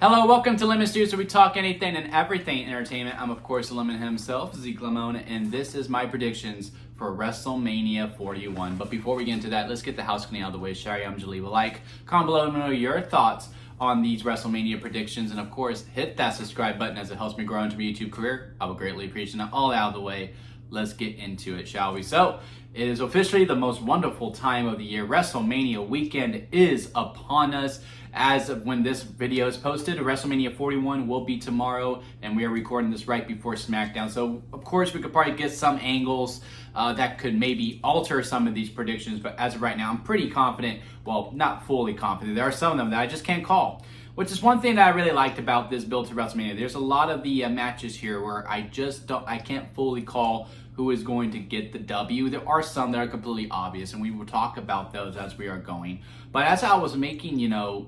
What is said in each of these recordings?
Hello, welcome to Lemon Stews, where we talk anything and everything entertainment. I'm, of course, Lemon himself, Zeke Lemon, and this is my predictions for WrestleMania 41. But before we get into that, let's get the house cleaning out of the way. Shari, I'm Leave a like, comment below and know your thoughts on these WrestleMania predictions, and of course, hit that subscribe button as it helps me grow into my YouTube career. I would greatly appreciate it. All out of the way, let's get into it, shall we? So, it is officially the most wonderful time of the year. WrestleMania weekend is upon us. As of when this video is posted, WrestleMania 41 will be tomorrow, and we are recording this right before SmackDown. So, of course, we could probably get some angles that could maybe alter some of these predictions, but as of right now, I'm pretty confident. Well, not fully confident. There are some of them that I just can't call, which is one thing that I really liked about this build to WrestleMania. There's a lot of the matches here where I can't fully call who is going to get the W. There are some that are completely obvious, and we will talk about those as we are going. But as I was making,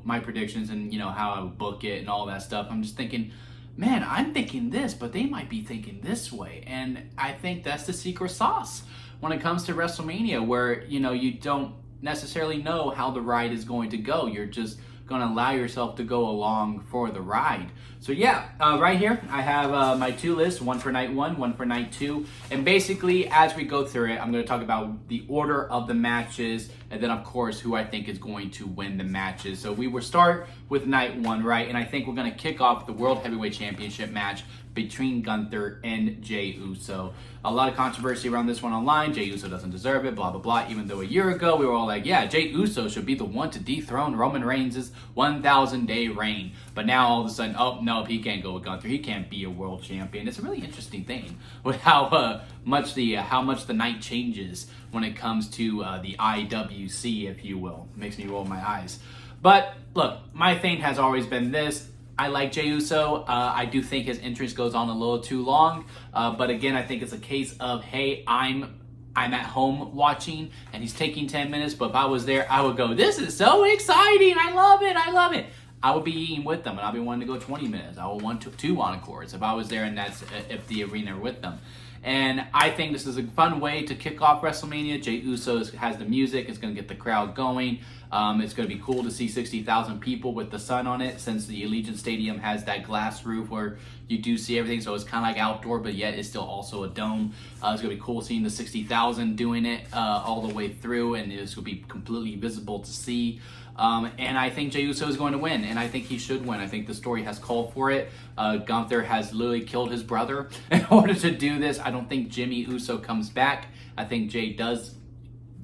my predictions and, how I would book it and all that stuff, I'm just thinking, man, I'm thinking this, but they might be thinking this way. And I think that's the secret sauce when it comes to WrestleMania, where, you don't necessarily know how the ride is going to go. You're just going to allow yourself to go along for the ride. So yeah, right here I have my two lists, one for night one for night two, and basically as we go through it, I'm going to talk about the order of the matches, and then of course who I think is going to win the matches. So we will start with night one, right? And I think we're going to kick off the World Heavyweight Championship match between Gunther and Jey Uso. A lot of controversy around this one online. Jey Uso doesn't deserve it, blah, blah, blah. Even though a year ago we were all like, yeah, Jey Uso should be the one to dethrone Roman Reigns' 1,000-day reign. But now all of a sudden, oh, no, he can't go with Gunther. He can't be a world champion. It's a really interesting thing with how much the night changes when it comes to the IWC, if you will. It makes me roll my eyes. But look, my thing has always been this. I like Jey Uso. I do think his entrance goes on a little too long. But again, I think it's a case of, hey, I'm at home watching and he's taking 10 minutes. But if I was there, I would go, this is so exciting. I love it. I love it. I would be eating with them and I'll be wanting to go 20 minutes. I would want two encores if I was there and that's if the arena were with them. And I think this is a fun way to kick off WrestleMania. Jey Uso has the music. It's going to get the crowd going. It's going to be cool to see 60,000 people with the sun on it, since the Allegiant Stadium has that glass roof where you do see everything. So it's kind of like outdoor, but yet it's still also a dome. It's going to be cool seeing the 60,000 doing it all the way through, and it's going to be completely visible to see. And I think Jey Uso is going to win, and I think he should win. I think the story has called for it. Gunther has literally killed his brother in order to do this. I don't think Jimmy Uso comes back. I think Jey does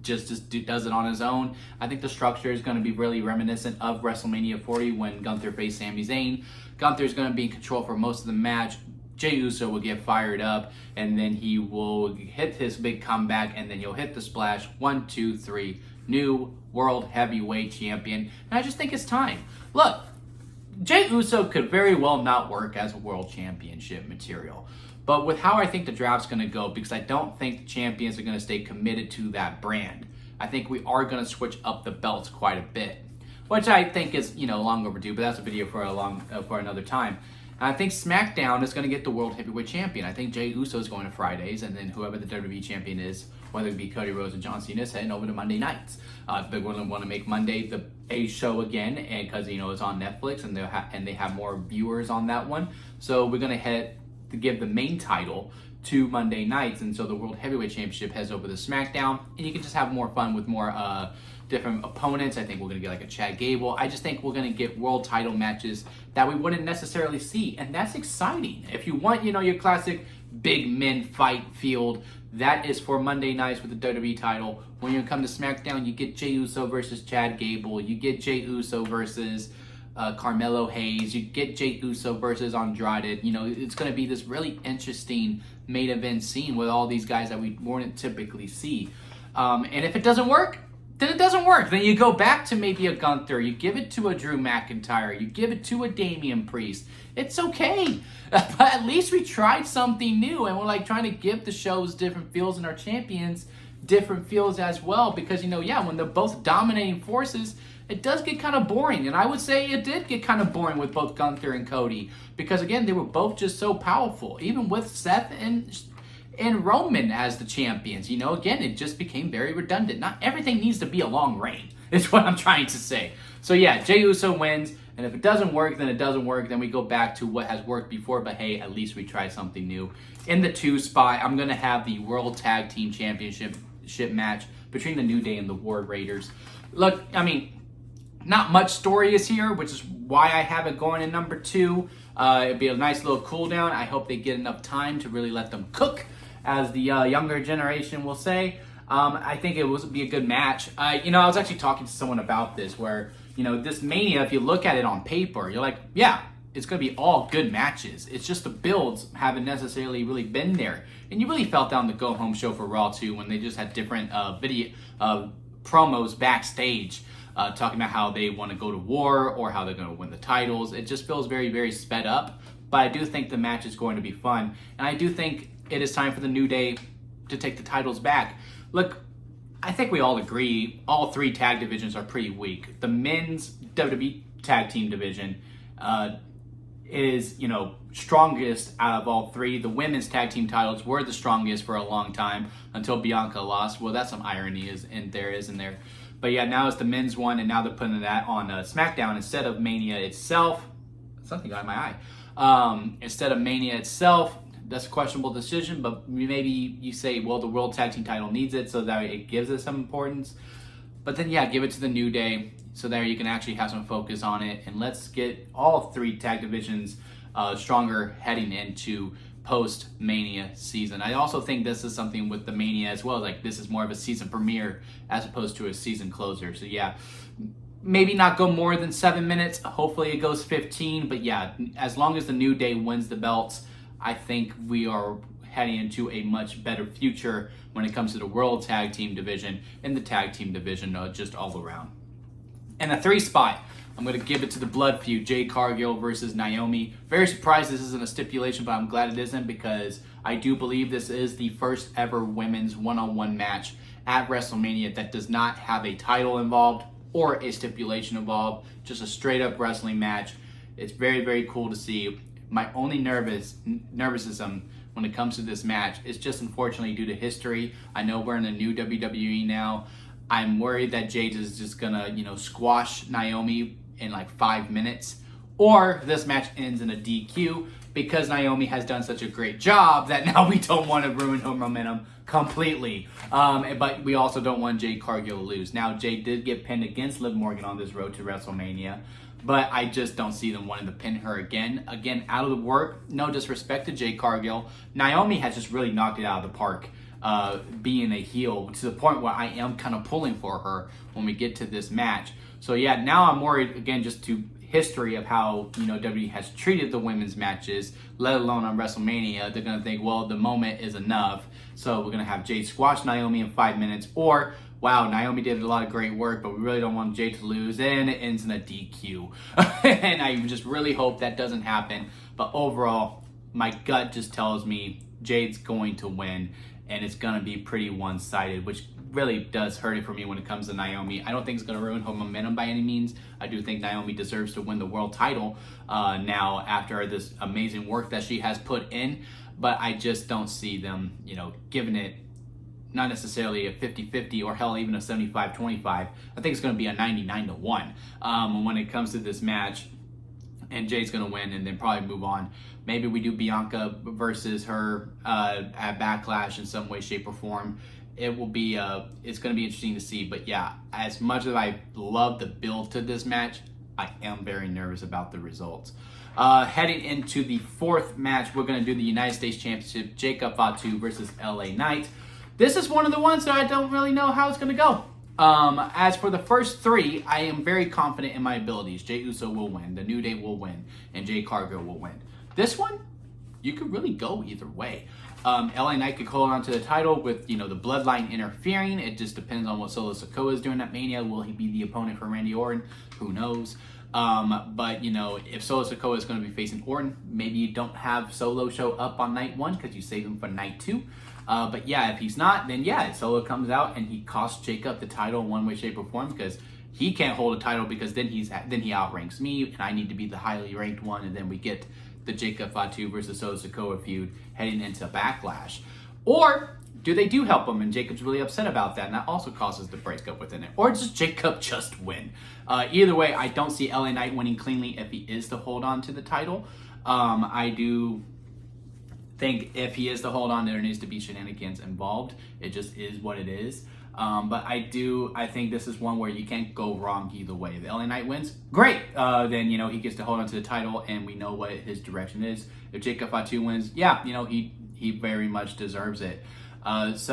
it on his own. I think the structure is going to be really reminiscent of WrestleMania 40 when Gunther faced Sami Zayn. Gunther's going to be in control for most of the match. Jey Uso will get fired up, and then he will hit his big comeback, and then he'll hit the splash. 1, 2, 3. New World Heavyweight Champion. And I just think it's time. Look, Jey Uso could very well not work as a World Championship material. But with how I think the draft's going to go, because I don't think the champions are going to stay committed to that brand, I think we are going to switch up the belts quite a bit, which I think is, long overdue, but that's a video for another time. And I think SmackDown is going to get the World Heavyweight Champion. I think Jey Uso is going to Fridays, and then whoever the WWE Champion is, whether it be Cody Rhodes or John Cena, is heading over to Monday nights. They're going to want to make Monday the A show again, and because it's on Netflix, and they have more viewers on that one. So we're going to head to give the main title to Monday nights, and so the World Heavyweight Championship heads over to SmackDown, and you can just have more fun with more different opponents. I think we're going to get like a Chad Gable. I just think we're going to get world title matches that we wouldn't necessarily see, and that's exciting. If you want, your classic big men fight field, that is for Monday nights with the WWE title. When you come to SmackDown, you get Jey Uso versus Chad Gable. You get Jey Uso versus Carmelo Hayes. You get Jey Uso versus Andrade. It's going to be this really interesting main event scene with all these guys that we wouldn't typically see. And if it doesn't work, then it doesn't work. Then you go back to maybe a Gunther. You give it to a Drew McIntyre. You give it to a Damian Priest. It's okay. But at least we tried something new, and we're trying to give the shows different feels and our champions different feels as well. Because, when they're both dominating forces, it does get kind of boring. And I would say it did get kind of boring with both Gunther and Cody. Because, again, they were both just so powerful. Even with Seth and Roman as the champions. Again, it just became very redundant. Not everything needs to be a long reign, is what I'm trying to say. So, yeah, Jey Uso wins. And if it doesn't work, then it doesn't work. Then we go back to what has worked before. But hey, at least we tried something new. In the 2 spot, I'm going to have the World Tag Team Championship match between the New Day and the War Raiders. Look, I mean, not much story is here, which is why I have it going in number 2. It'd be a nice little cool down. I hope they get enough time to really let them cook, as the younger generation will say. I think it will be a good match. I was actually talking to someone about this, where, this Mania, if you look at it on paper, you're like, yeah, it's going to be all good matches. It's just the builds haven't necessarily really been there. And you really felt that on the Go Home show for Raw too, when they just had different video promos backstage, talking about how they want to go to war or how they're going to win the titles. It just feels very, very sped up. But I do think the match is going to be fun. And I do think it is time for the New Day to take the titles back. Look, I think we all agree all 3 tag divisions are pretty weak. The men's WWE tag team division is, strongest out of all 3. The women's tag team titles were the strongest for a long time until Bianca lost. Well, that's some irony, isn't there? But yeah, now it's the men's one, and now they're putting that on SmackDown instead of Mania itself. Something got in my eye. Instead of Mania itself. That's a questionable decision, but maybe you say, well, the World Tag Team title needs it, so that it gives it some importance. But then, yeah, give it to the New Day, so there you can actually have some focus on it. And let's get all 3 tag divisions stronger heading into post-Mania season. I also think this is something with the Mania as well. Like, this is more of a season premiere as opposed to a season closer. So, yeah, maybe not go more than 7 minutes. Hopefully it goes 15. But, yeah, as long as the New Day wins the belts, I think we are heading into a much better future when it comes to the World Tag Team division and the Tag Team division just all around. And the 3 spot, I'm going to give it to the Blood Feud, Jade Cargill versus Naomi. Very surprised this isn't a stipulation, but I'm glad it isn't, because I do believe this is the first ever women's one-on-one match at WrestleMania that does not have a title involved or a stipulation involved, just a straight-up wrestling match. It's very, very cool to see. My only nervousness when it comes to this match is just unfortunately due to history. I know we're in the new WWE now. I'm worried that Jade is just gonna, squash Naomi in like 5 minutes, or this match ends in a DQ because Naomi has done such a great job that now we don't want to ruin her momentum completely. But we also don't want Jade Cargill to lose. Now, Jade did get pinned against Liv Morgan on this road to WrestleMania, but I just don't see them wanting to pin her again. Again, out of the work, no disrespect to Jade Cargill. Naomi has just really knocked it out of the park, being a heel, to the point where I am kind of pulling for her when we get to this match. So yeah, now I'm worried, again, just to history of how, WWE has treated the women's matches, let alone on WrestleMania. They're going to think, well, the moment is enough, so we're going to have Jade squash Naomi in 5 minutes, or wow, Naomi did a lot of great work, but we really don't want Jade to lose, and it ends in a DQ. And I just really hope that doesn't happen. But overall, my gut just tells me Jade's going to win, and it's going to be pretty one-sided, which really does hurt it for me when it comes to Naomi. I don't think it's going to ruin her momentum by any means. I do think Naomi deserves to win the world title now after this amazing work that she has put in, but I just don't see them, giving it not necessarily a 50-50 or hell, even a 75-25. I think it's going to be a 99-1 when it comes to this match. And Jade's going to win and then probably move on. Maybe we do Bianca versus her at Backlash in some way, shape, or form. It will be, it's going to be interesting to see. But yeah, as much as I love the build to this match, I am very nervous about the results. Heading into the 4th match, we're going to do the United States Championship, Jacob Fatu versus LA Knight. This is one of the ones that I don't really know how it's going to go. As for the first 3, I am very confident in my abilities. Jey Uso will win, the New Day will win, and Jade Cargill will win. This one, you could really go either way. LA Knight could hold on to the title with, the bloodline interfering. It just depends on what Solo Sikoa is doing at Mania. Will he be the opponent for Randy Orton? Who knows? But, if Solo Sikoa is going to be facing Orton, maybe you don't have Solo show up on night 1 because you save him for night 2. But yeah, if he's not, then yeah, Solo comes out and he costs Jacob the title in one way, shape, or form, because he can't hold a title, because then he outranks me and I need to be the highly ranked one, and then we get the Jacob Fatu versus Solo Sikoa feud heading into Backlash. Or they do help him, and Jacob's really upset about that, and that also causes the breakup within it? Or does Jacob just win? Either way, I don't see LA Knight winning cleanly if he is to hold on to the title. I do think if he is to hold on, there needs to be shenanigans involved. It just is what it is. But I think this is one where you can't go wrong either way. If LA Knight wins, great. Then, he gets to hold on to the title, and we know what his direction is. If Jacob Fatu wins, yeah, he very much deserves it. As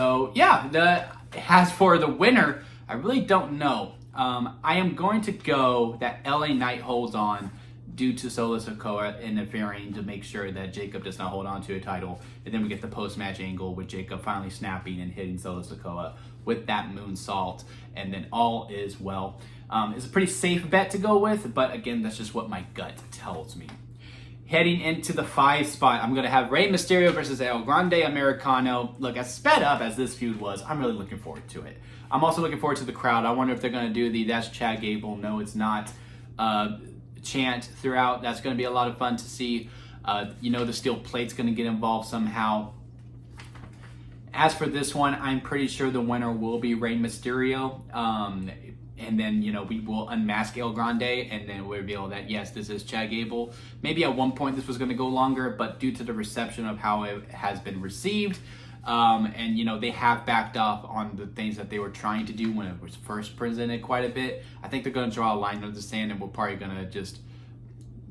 for the winner, I really don't know. I am going to go that LA Knight holds on due to Solo Sikoa interfering to make sure that Jacob does not hold on to a title. And then we get the post-match angle with Jacob finally snapping and hitting Solo Sikoa with that moonsault. And then all is well. It's a pretty safe bet to go with, but again, that's just what my gut tells me. Heading into the 5 spot, I'm going to have Rey Mysterio versus El Grande Americano. Look, as sped up as this feud was, I'm really looking forward to it. I'm also looking forward to the crowd. I wonder if they're going to do the "That's Chad Gable, no it's not" chant throughout. That's going to be a lot of fun to see. The steel plate's going to get involved somehow. As for this one, I'm pretty sure the winner will be Rey Mysterio. And then, we will unmask El Grande and then we'll reveal that, yes, this is Chad Gable. Maybe at one point this was going to go longer, but due to the reception of how it has been received, they have backed off on the things that they were trying to do when it was first presented quite a bit. I think they're going to draw a line in the sand, and we're probably going to just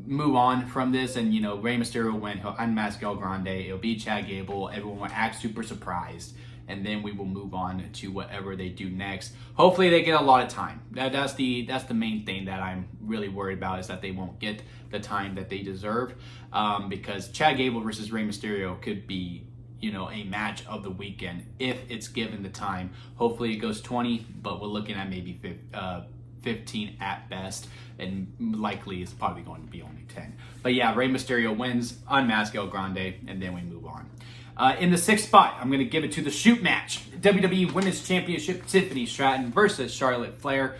move on from this. And, Rey Mysterio will win. He'll unmask El Grande. It'll be Chad Gable. Everyone will act super surprised. And then we will move on to whatever they do next. Hopefully they get a lot of time. That's the main thing that I'm really worried about, is that they won't get the time that they deserve. Because Chad Gable versus Rey Mysterio could be, a match of the weekend if it's given the time. Hopefully it goes 20, but we're looking at maybe 15 at best, and likely it's probably going to be only 10. But yeah, Rey Mysterio wins, unmask El Grande, and then we move on. In the 6th spot, I'm going to give it to the shoot match. WWE Women's Championship, Tiffany Stratton versus Charlotte Flair.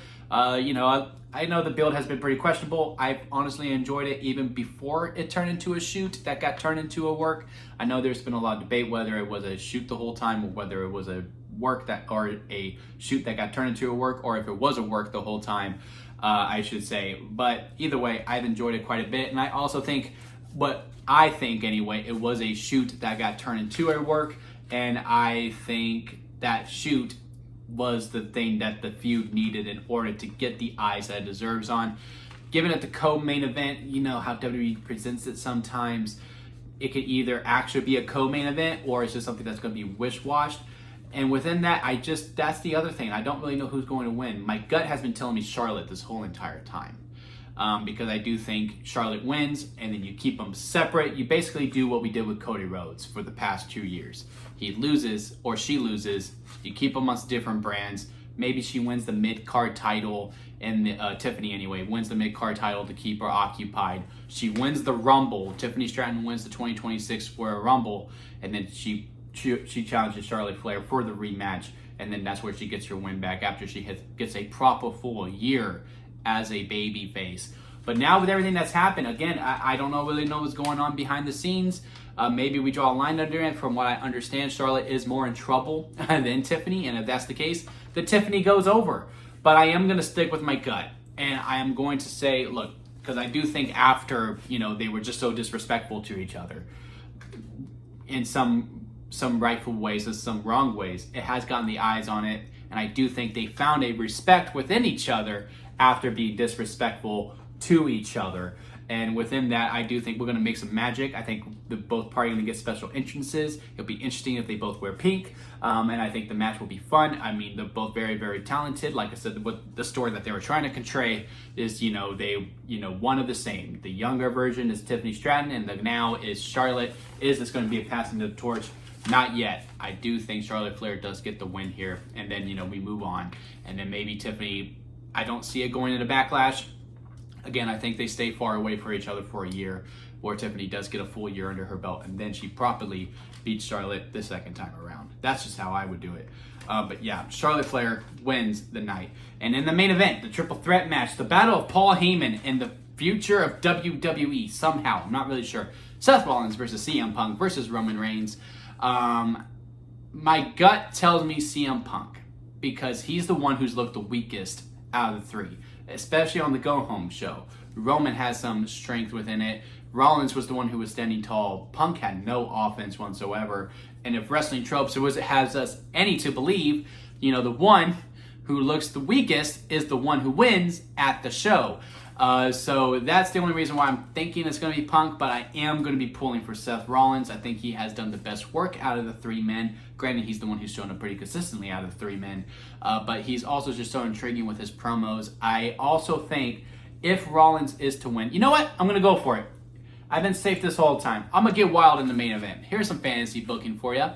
I know the build has been pretty questionable. I've honestly enjoyed it even before it turned into a shoot that got turned into a work. I know there's been a lot of debate whether it was a shoot the whole time or whether it was a a shoot that got turned into a work, or if it was a work the whole time, I should say. But either way, I've enjoyed it quite a bit, and I also think it was a shoot that got turned into a work, and I think that shoot was the thing that the feud needed in order to get the eyes that it deserves on. Given it the co-main event, how WWE presents it sometimes, it could either actually be a co-main event or it's just something that's going to be wish-washed. And within that, that's the other thing. I don't really know who's going to win. My gut has been telling me Charlotte this whole entire time. Because I do think Charlotte wins, and then you keep them separate. You basically do what we did with Cody Rhodes for the past 2 years. He loses, or she loses. You keep them on different brands. Maybe she wins the mid-card title, and Tiffany anyway wins the mid-card title to keep her occupied. She wins the Rumble. Tiffany Stratton wins the 2026 Royal Rumble, and then she challenges Charlotte Flair for the rematch, and then that's where she gets her win back after she gets a proper full year as a baby face. But now with everything that's happened, again, I don't really know what's going on behind the scenes. Maybe we draw a line under it. From what I understand, Charlotte is more in trouble than Tiffany, and if that's the case, the Tiffany goes over. But I am going to stick with my gut, and I am going to say, look, because I do think after, they were just so disrespectful to each other in some rightful ways and some wrong ways, it has gotten the eyes on it, and I do think they found a respect within each other after being disrespectful to each other. And within that, I do think we're going to make some magic. I think both parties are going to get special entrances. It'll be interesting if they both wear pink. And I think the match will be fun. I mean, they're both very, very talented. Like I said, what the story that they were trying to portray is, one of the same. The younger version is Tiffany Stratton, and the now is Charlotte. Is this going to be a passing of the torch? Not yet. I do think Charlotte Flair does get the win here. And then, we move on. And then maybe Tiffany, I don't see it going into Backlash. Again, I think they stay far away from each other for a year, or Tiffany does get a full year under her belt, and then she properly beats Charlotte the second time around. That's just how I would do it. But yeah, Charlotte Flair wins the night. And in the main event, the triple threat match, the battle of Paul Heyman and the future of WWE somehow, I'm not really sure. Seth Rollins versus CM Punk versus Roman Reigns. my gut tells me CM Punk, because he's the one who's looked the weakest out of the three, especially on the go-home show. Roman has some strength within it. Rollins was the one who was standing tall. Punk had no offense whatsoever. And if wrestling tropes has us any to believe, the one who looks the weakest is the one who wins at the show. So that's the only reason why I'm thinking it's going to be Punk, but I am going to be pulling for Seth Rollins. I think he has done the best work out of the three men. Granted, he's the one who's shown up pretty consistently out of the three men, but he's also just so intriguing with his promos. I also think if Rollins is to win, you know what? I'm going to go for it. I've been safe this whole time. I'm going to get wild in the main event. Here's some fantasy booking for you.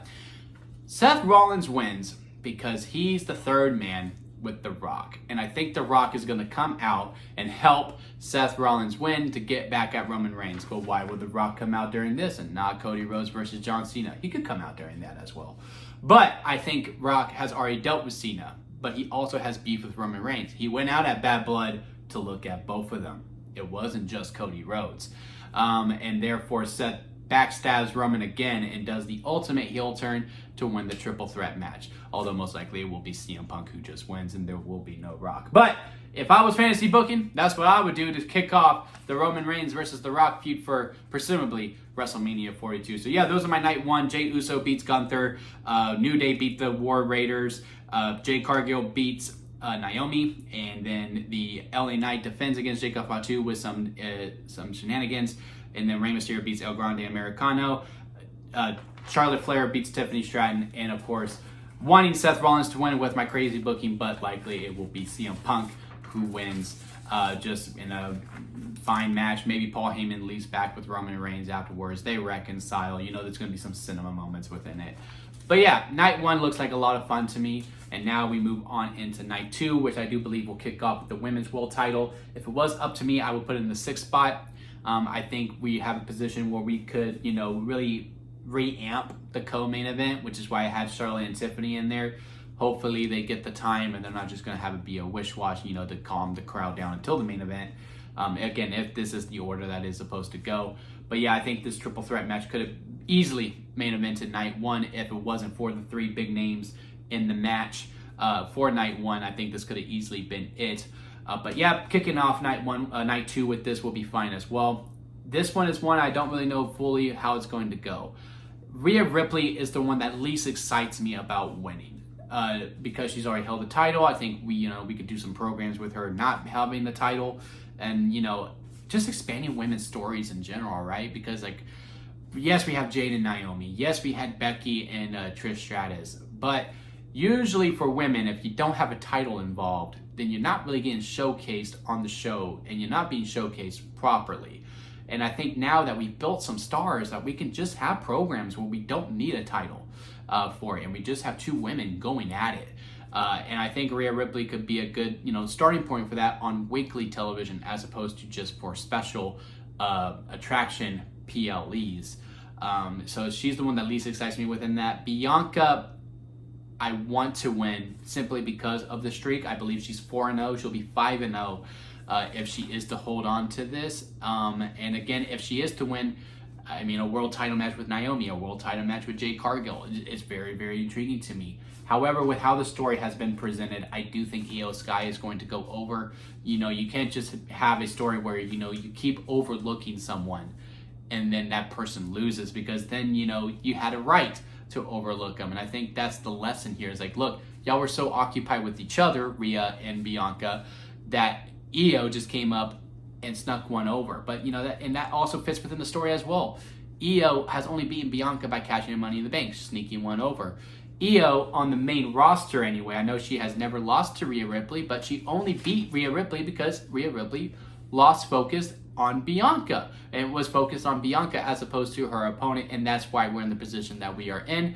Seth Rollins wins because he's the third man with The Rock. And I think The Rock is going to come out and help Seth Rollins win to get back at Roman Reigns. But why would The Rock come out during this and not Cody Rhodes versus John Cena? He could come out during that as well. But I think Rock has already dealt with Cena, but he also has beef with Roman Reigns. He went out at Bad Blood to look at both of them. It wasn't just Cody Rhodes. And therefore Seth backstabs Roman again and does the ultimate heel turn to win the triple threat match. Although most likely it will be CM Punk who just wins and there will be no Rock. But if I was fantasy booking, that's what I would do to kick off the Roman Reigns versus The Rock feud for presumably WrestleMania 42. So yeah, those are my night one. Jey Uso beats Gunther. New Day beat the War Raiders. Jade Cargill beats Naomi, and then the LA Knight defends against Jacob Fatu with some shenanigans, and then Rey Mysterio beats El Grande Americano. Charlotte Flair beats Tiffany Stratton, and of course, wanting Seth Rollins to win with my crazy booking, but likely it will be CM Punk who wins just in a fine match. Maybe Paul Heyman leaves back with Roman Reigns afterwards. They reconcile. There's going to be some cinema moments within it. But yeah, night one looks like a lot of fun to me. And now we move on into night two, which I do believe will kick off with the women's world title. If it was up to me, I would put it in the 6th spot. I think we have a position where we could, really reamp the co-main event, which is why I had Charlotte and Tiffany in there. Hopefully they get the time and they're not just going to have it be a wish-wash, to calm the crowd down until the main event. Again, if this is the order that is supposed to go. But yeah, I think this triple threat match could have easily main evented night one if it wasn't for the three big names in the match for night one. I think this could have easily been it. But yeah, kicking off night two with this will be fine as well. This one is one I don't really know fully how it's going to go. Rhea Ripley is the one that least excites me about winning because she's already held the title. I think we could do some programs with her not having the title, and just expanding women's stories in general, right? Because yes, we have Jade and Naomi. Yes, we had Becky and Trish Stratus, but usually for women, if you don't have a title involved, then you're not really getting showcased on the show, and you're not being showcased properly. And I think now that we've built some stars, that we can just have programs where we don't need a title for it, and we just have two women going at it. And I think Rhea Ripley could be a good, starting point for that on weekly television, as opposed to just for special attraction PLEs. So she's the one that least excites me within that. Bianca, I want to win simply because of the streak. I believe she's 4-0. She'll be 5-0 if she is to hold on to this. And again, if she is to win, a world title match with Naomi, a world title match with Jade Cargill, it's very, very intriguing to me. However, with how the story has been presented, I do think Io Sky is going to go over. You can't just have a story where, you keep overlooking someone and then that person loses, because then, you had a right to overlook them. And I think that's the lesson here. Is look, y'all were so occupied with each other, Rhea and Bianca, that Io just came up and snuck one over. But that also fits within the story as well. Io has only beaten Bianca by cashing in Money in the Bank, sneaking one over. Io, on the main roster anyway, I know she has never lost to Rhea Ripley, but she only beat Rhea Ripley because Rhea Ripley lost focus on Bianca, and was focused on Bianca as opposed to her opponent, and that's why we're in the position that we are in.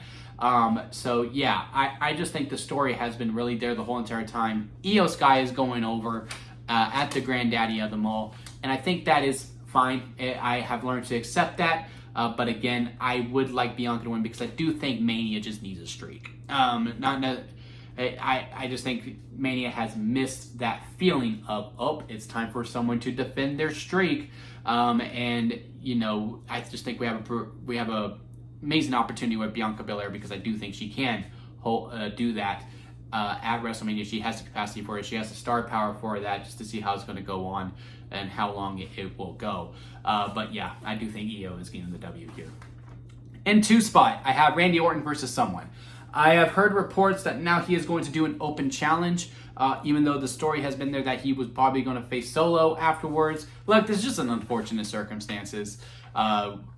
So yeah, I just think the story has been really there the whole entire time. Io Sky is going over at the granddaddy of them all, and I think that is fine. I have learned to accept that. But again, I would like Bianca to win because I do think Mania just needs a streak. I just think Mania has missed that feeling of, it's time for someone to defend their streak. And I just think we have a amazing opportunity with Bianca Belair, because I do think she can do that at WrestleMania. She has the capacity for it. She has the star power for that, just to see how it's going to go on and how long it will go. But yeah, I do think Io is getting the W here. In 2 spot, I have Randy Orton versus someone. I have heard reports that now he is going to do an open challenge, even though the story has been there that he was probably going to face Solo afterwards. Look, this is just an unfortunate circumstances.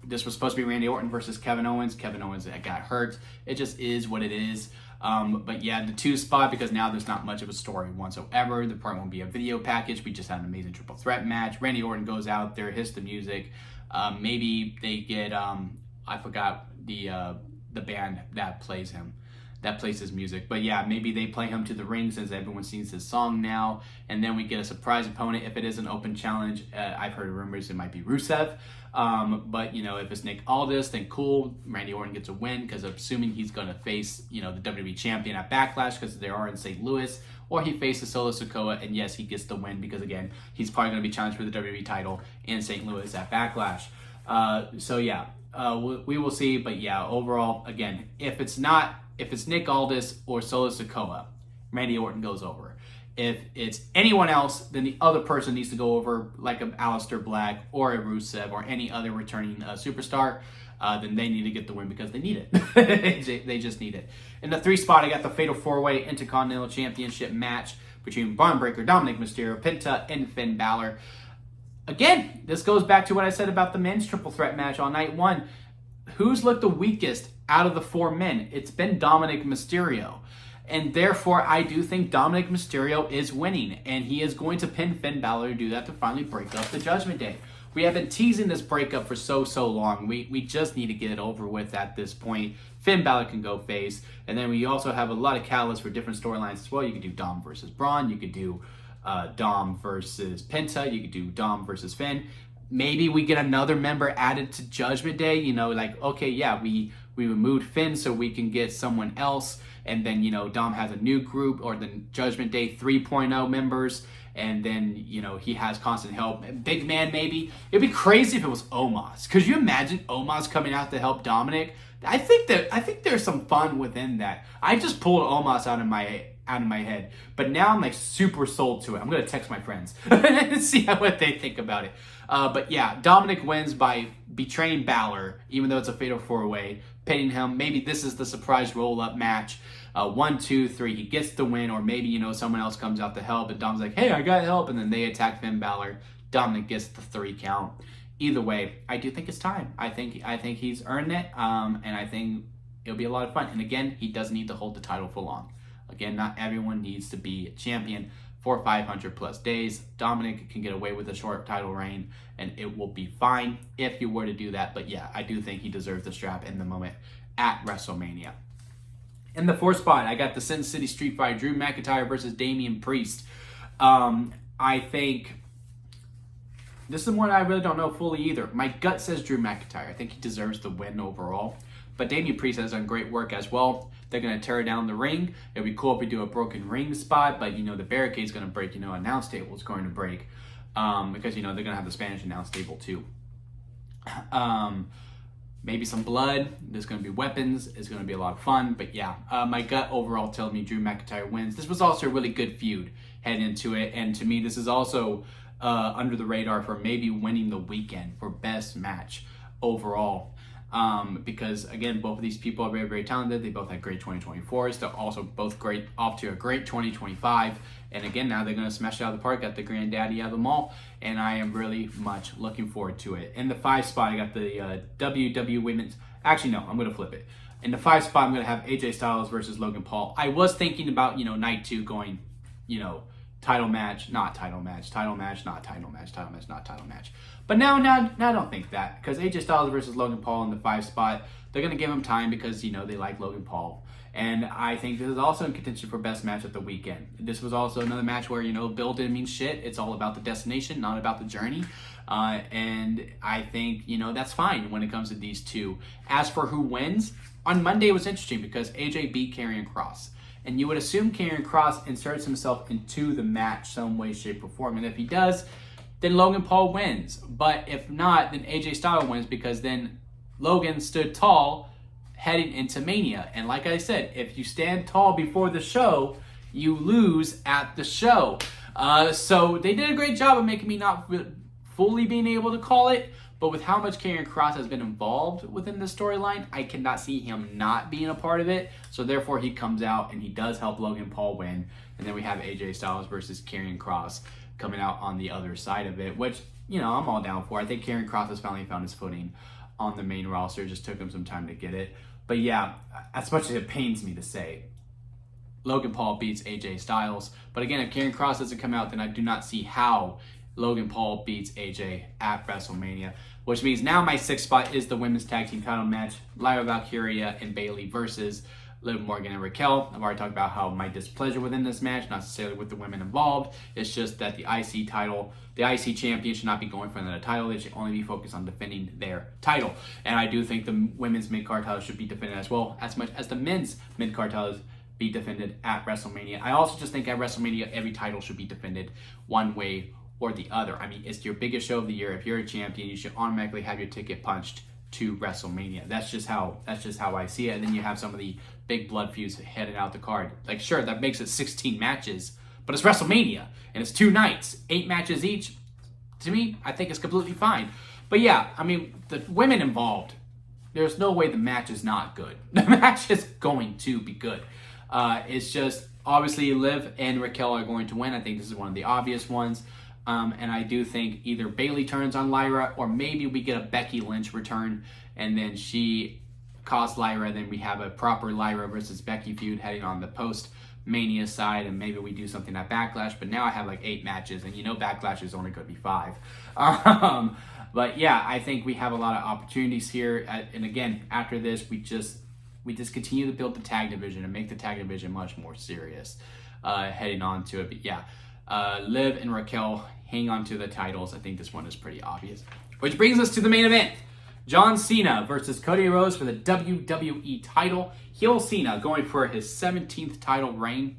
This was supposed to be Randy Orton versus Kevin Owens. Kevin Owens got hurt. It just is what it is. But yeah, the 2 spot, because now there's not much of a story whatsoever. There probably won't be a video package. We just had an amazing triple threat match. Randy Orton goes out there, hits the music. Maybe they get, I forgot the band that plays him, that plays his music. But yeah, maybe they play him to the ring since everyone sees his song now. And then we get a surprise opponent. If it is an open challenge, I've heard rumors it might be Rusev. But, you know, if it's Nick Aldis, then cool. Randy Orton gets a win, because I'm assuming he's going to face, you know, the WWE champion at Backlash, because they are in St. Louis. Or he faces Solo Sikoa, and yes, he gets the win, because, again, he's probably going to be challenged for the WWE title in St. Louis at Backlash. So, yeah, we will see. But, yeah, overall, again, if it's Nick Aldis or Solo Sikoa, Randy Orton goes over. If it's anyone else, then the other person needs to go over, like an Aleister Black or a Rusev or any other returning superstar. Then they need to get the win, because they need it. They just need it. In the 3 spot, I got the Fatal 4-Way Intercontinental Championship match between Braun Breaker, Dominic Mysterio, Penta, and Finn Balor. Again, this goes back to what I said about the men's triple threat match on night 1. Who's looked the weakest out of the 4 men? It's been Dominic Mysterio. And therefore, I do think Dominic Mysterio is winning. And he is going to pin Finn Balor to do that, to finally break up the Judgment Day. We have been teasing this breakup for so long. We just need to get it over with at this point. Finn Balor can go face. And then we also have a lot of catalysts for different storylines as well. You could do Dom versus Braun. You could do Dom versus Penta. You could do Dom versus Finn. Maybe we get another member added to Judgment Day. You know, like, okay, yeah, we removed Finn so we can get someone else. And then, you know, Dom has a new group, or the Judgment Day 3.0 members. And then, you know, he has constant help. Big Man, maybe. It'd be crazy if it was Omos. Could you imagine Omos coming out to help Dominic? I think there's some fun within that. I just pulled Omos out of my head, but now I'm like super sold to it. I'm gonna text my friends and see what they think about it. But yeah, Dominic wins by betraying Balor, even though it's a fatal 4-way, pinning him. Maybe this is the surprise roll-up match. 1, 2, 3, he gets the win, or maybe, you know, someone else comes out to help, and Dom's like, hey, I got help, and then they attack Finn Balor. Dominic gets the 3 count. Either way, I do think it's time. I think he's earned it, and I think it'll be a lot of fun. And again, he doesn't need to hold the title for long. Again, not everyone needs to be a champion for 500 plus days. Dominic can get away with a short title reign, and it will be fine if he were to do that. But yeah, I do think he deserves the strap in the moment at WrestleMania. In the 4th spot, I got the Sin City Street Fight, Drew McIntyre versus Damian Priest. I think this is one I really don't know fully either. My gut says Drew McIntyre. I think he deserves the win overall. But Damian Priest has done great work as well. They're going to tear down the ring. It'd be cool if we do a broken ring spot, but, you know, the barricade's going to break. You know, announce table is going to break, because, you know, they're going to have the Spanish announce table too. Maybe some blood. There's going to be weapons. It's going to be a lot of fun. But yeah, my gut overall tells me Drew McIntyre wins. This was also a really good feud heading into it. And to me, this is also under the radar for maybe winning the weekend for best match overall. Because again, both of these people are very, very talented. They both had great 2024s. They're also both great, off to a great 2025. And again, now they're going to smash it out of the park at the granddaddy of them all. And I am really much looking forward to it. In the 5 spot, I got the WWE Women's. Actually, no, I'm going to flip it. In the 5 spot, I'm going to have AJ Styles versus Logan Paul. I was thinking about, you know, night 2 going, you know, title match, not title match, title match, not title match, title match, not title match. But now I don't think that, because AJ Styles versus Logan Paul in the 5 spot, they're going to give him time because, you know, they like Logan Paul. And I think this is also in contention for best match of the weekend. This was also another match where, you know, build didn't mean shit. It's all about the destination, not about the journey. And I think, you know, that's fine when it comes to these two. As for who wins, on Monday it was interesting because AJ beat Karrion Kross. And you would assume Karrion Kross inserts himself into the match some way, shape, or form. And if he does, then Logan Paul wins. But if not, then AJ Styles wins, because then Logan stood tall heading into Mania. And like I said, if you stand tall before the show, you lose at the show. So they did a great job of making me not fully being able to call it, but with how much Karrion Kross has been involved within the storyline, I cannot see him not being a part of it. So therefore, he comes out and he does help Logan Paul win. And then we have AJ Styles versus Karrion Kross coming out on the other side of it, which, you know, I'm all down for. I think Karrion Kross has finally found his footing on the main roster. It just took him some time to get it. But yeah, as much as it pains me to say, Logan Paul beats AJ Styles. But again, if Karrion Kross doesn't come out, then I do not see how Logan Paul beats AJ at WrestleMania, which means now my 6th spot is the women's tag team title match, Lyra Valkyria and Bayley versus Liv Morgan and Raquel. I've already talked about how my displeasure within this match, not necessarily with the women involved. It's just that the IC title, the IC champion should not be going for another title. They should only be focused on defending their title. And I do think the women's mid-card title should be defended as well, as much as the men's mid-card titles be defended at WrestleMania. I also just think at WrestleMania, every title should be defended one way or the other. I mean, it's your biggest show of the year. If you're a champion, you should automatically have your ticket punched to WrestleMania. That's just how I see it. And then you have some of the big blood feuds headed out the card. Like, sure, that makes it 16 matches, but it's WrestleMania and it's 2 nights, 8 matches each. To me, I think it's completely fine. But yeah, I mean, the women involved, there's no way the match is not good. The match is going to be good. It's just, obviously, Liv and Raquel are going to win. I think this is one of the obvious ones. And I do think either Bayley turns on Lyra, or maybe we get a Becky Lynch return, and then she costs Lyra, and then we have a proper Lyra versus Becky feud heading on the post-Mania side, and maybe we do something at Backlash. But now I have like 8 matches, and you know Backlash is only going to be 5. But yeah, I think we have a lot of opportunities here. And again, after this, we just continue to build the tag division and make the tag division much more serious heading on to it. But yeah, Liv and Raquel hang on to the titles. I think this one is pretty obvious. Which brings us to the main event. John Cena versus Cody Rhodes for the WWE title. Heel Cena going for his 17th title reign.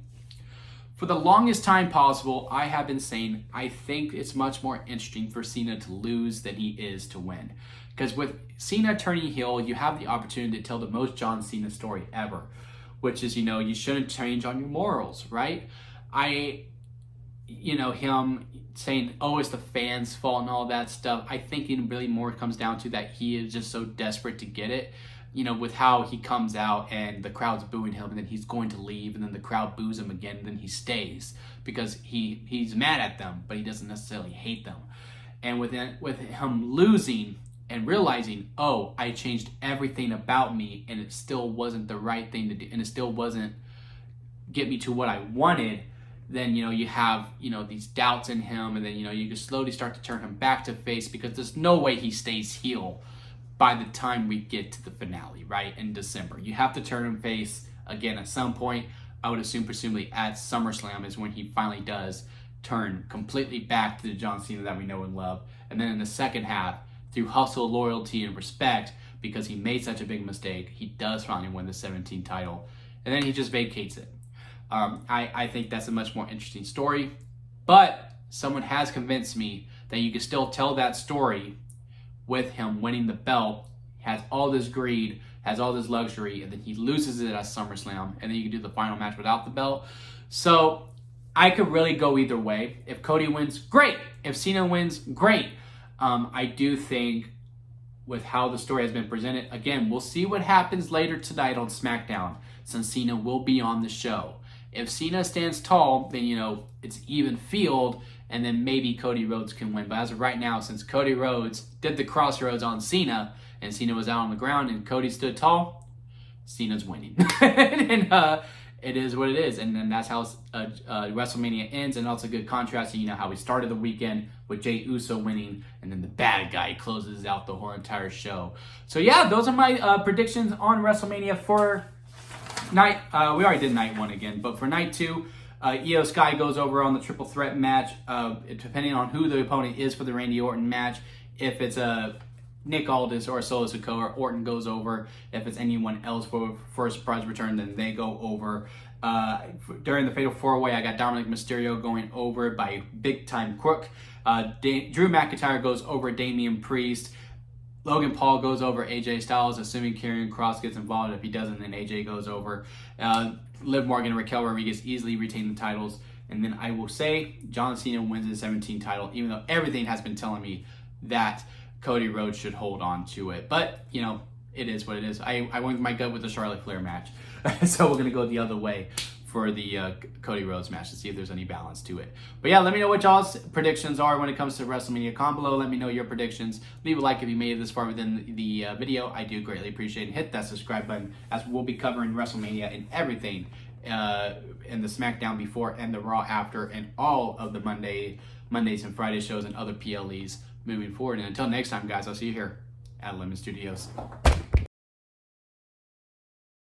For the longest time possible, I have been saying I think it's much more interesting for Cena to lose than he is to win. Because with Cena turning heel, you have the opportunity to tell the most John Cena story ever. Which is, you shouldn't change on your morals, right? Him saying, oh, it's the fans' fault and all that stuff. I think it really more comes down to that he is just so desperate to get it. With how he comes out and the crowd's booing him, and then he's going to leave, and then the crowd boos him again, and then he stays because he's mad at them, but he doesn't necessarily hate them. And with him losing and realizing, oh, I changed everything about me, and it still wasn't the right thing to do, and it still wasn't get me to what I wanted, then, you have, these doubts in him, and then, you just slowly start to turn him back to face, because there's no way he stays heel by the time we get to the finale, right, in December. You have to turn him face again at some point. I would assume, presumably, at SummerSlam is when he finally does turn completely back to the John Cena that we know and love. And then in the second half, through hustle, loyalty, and respect, because he made such a big mistake, he does finally win the 17 title. And then he just vacates it. I think that's a much more interesting story. But someone has convinced me that you can still tell that story with him winning the belt, has all this greed, has all this luxury, and then he loses it at SummerSlam, and then you can do the final match without the belt. So I could really go either way. If Cody wins, great. If Cena wins, great. I do think with how the story has been presented, again, we'll see what happens later tonight on SmackDown, since Cena will be on the show. If Cena stands tall, then, it's even field, and then maybe Cody Rhodes can win. But as of right now, since Cody Rhodes did the crossroads on Cena, and Cena was out on the ground, and Cody stood tall, Cena's winning. And it is what it is. And then that's how WrestleMania ends, and also a good contrast to, how we started the weekend with Jey Uso winning, and then the bad guy closes out the whole entire show. So yeah, those are my predictions on WrestleMania for night. We already did night 1 again, but for night 2, Io Sky goes over on the triple threat match, depending on who the opponent is for the Randy Orton match. If it's a Nick Aldis or Solo Sikoa, Orton goes over. If it's anyone else for a surprise return, then they go over. During the Fatal 4-Way, I got Dominic Mysterio going over by Big Time Crook. Drew McIntyre goes over Damian Priest. Logan Paul goes over AJ Styles, assuming Karrion Kross gets involved. If he doesn't, then AJ goes over. Liv Morgan and Raquel Rodriguez easily retain the titles. And then I will say John Cena wins the 17 title, even though everything has been telling me that Cody Rhodes should hold on to it. But, you know, it is what it is. I went with my gut with the Charlotte Flair match. So we're going to go the other way for the Cody Rhodes match to see if there's any balance to it. But yeah, let me know what y'all's predictions are when it comes to WrestleMania. Comment below, let me know your predictions. Leave a like if you made it this far within the video. I do greatly appreciate it. Hit that subscribe button, as we'll be covering WrestleMania and everything in the SmackDown before and the Raw after, and all of the Mondays and Friday shows and other PLEs moving forward. And until next time, guys, I'll see you here at Lemon Studios.